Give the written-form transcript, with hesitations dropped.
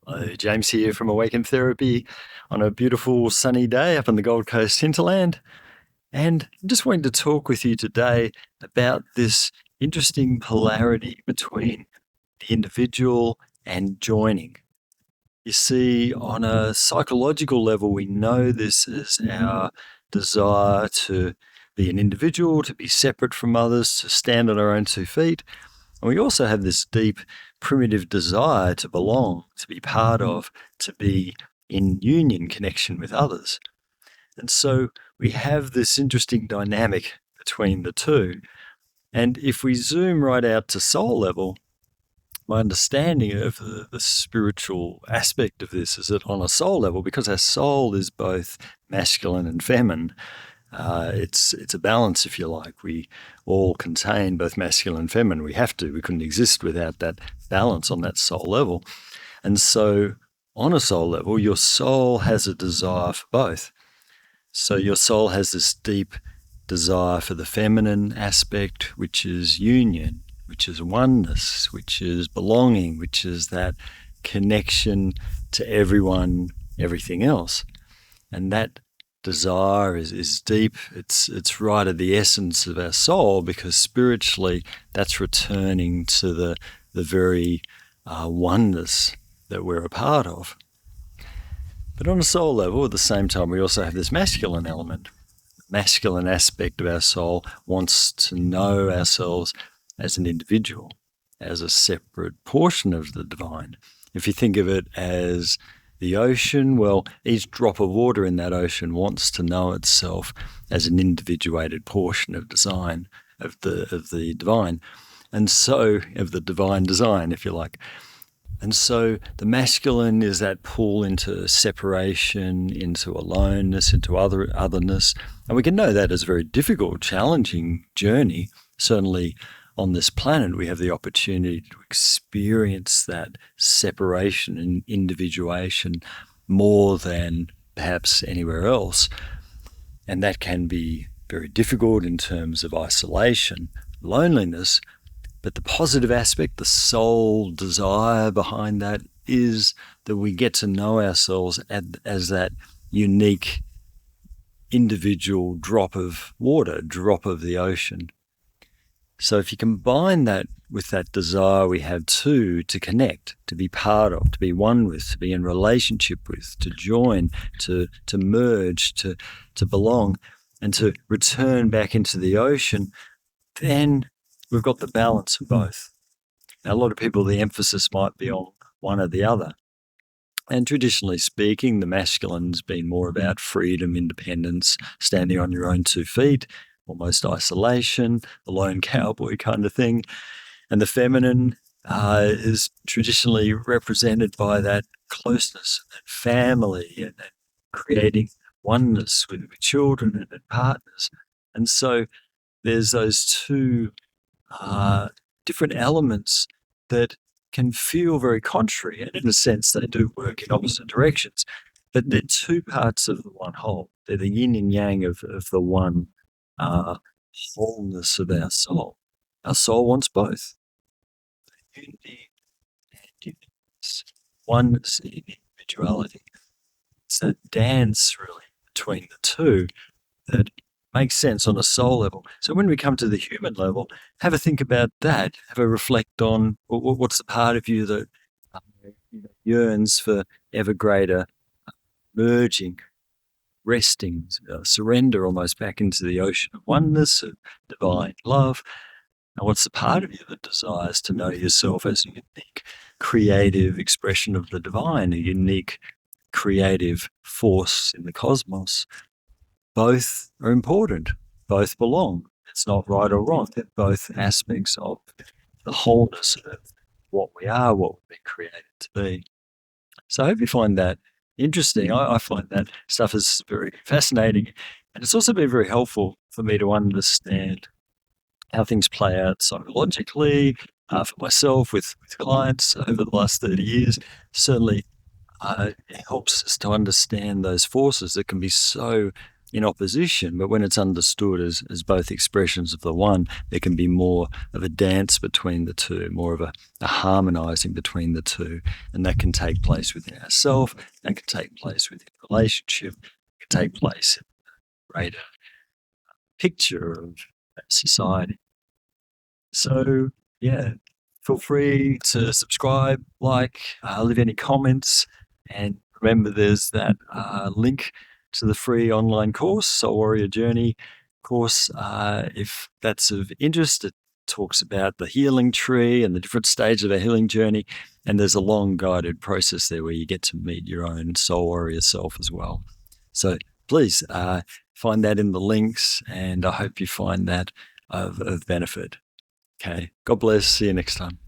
Hello, James here from Awaken Therapy on a beautiful sunny day up in the Gold Coast hinterland. And I'm just wanting to talk with you today about this interesting polarity between the individual and joining. You see, on a psychological level, we know this is our desire to be an individual, to be separate from others, to stand on our own 2 feet. And we also have this deep primitive desire to belong, to be part of, to be in union connection with others. And so we have this interesting dynamic between the two. And if we zoom right out to soul level, my understanding of the spiritual aspect of this is that on a soul level, because our soul is both masculine and feminine, it's a balance, if you like. We all contain both masculine and feminine. We have to. We couldn't exist without that balance on that soul level. And so on a soul level, your soul has a desire for both. So your soul has this deep desire for the feminine aspect, which is union, which is oneness, which is belonging, which is that connection to everyone, everything else. And that desire is deep. It's right at the essence of our soul, because spiritually that's returning to the very oneness that we're a part of. But on a soul level, at the same time, we also have this masculine element. The masculine aspect of our soul wants to know ourselves as an individual, as a separate portion of the divine. If you think of it as the ocean, well, each drop of water in that ocean wants to know itself as an individuated portion of design, of the divine, and so of the divine design, if you like. And so the masculine is that pull into separation, into aloneness, into otherness. And we can know that as a very difficult, challenging journey. Certainly on this planet, we have the opportunity to experience that separation and individuation more than perhaps anywhere else. And that can be very difficult in terms of isolation, loneliness. But the positive aspect, the soul desire behind that, is that we get to know ourselves as that unique individual drop of water, drop of the ocean. So if you combine that with that desire we have too, to connect, to be part of, to be one with, to be in relationship with, to join, to merge, to belong, and to return back into the ocean, then we've got the balance of both. Now, a lot of people, the emphasis might be on one or the other. And traditionally speaking, the masculine's been more about freedom, independence, standing on your own 2 feet, almost isolation, the lone cowboy kind of thing. And the feminine is traditionally represented by that closeness, that family, and that creating oneness with children and partners. And so there's those two different elements that can feel very contrary, and in a sense they do work in opposite directions, but they're two parts of the one whole. They're the yin and yang of the one wholeness of our soul. Our soul wants both, unity and uniqueness, oneness and individuality. It's that dance really between the two that makes sense on a soul level. So when we come to the human level, have a think about that. Have a reflect on what's the part of you that yearns for ever greater merging, resting, surrender almost back into the ocean of oneness, of divine love. And what's the part of you that desires to know yourself as a unique, creative expression of the divine, a unique, creative force in the cosmos? Both are important. Both belong. It's not right or wrong. They're both aspects of the wholeness of what we are, what we've been created to be. So I hope you find that interesting. I find that stuff is very fascinating. And it's also been very helpful for me to understand how things play out psychologically, for myself, with clients over the last 30 years. Certainly it helps us to understand those forces that can be so in opposition, but when it's understood as both expressions of the one, there can be more of a dance between the two, more of a harmonizing between the two. And that can take place within ourselves, that can take place within relationship, it can take place in a greater picture of society. So, yeah, feel free to subscribe, leave any comments, and remember there's that link to the free online course, Soul Warrior Journey course. If that's of interest, it talks about the healing tree and the different stages of our healing journey. And there's a long guided process there where you get to meet your own soul warrior self as well. So please find that in the links, and I hope you find that of benefit. Okay. God bless. See you next time.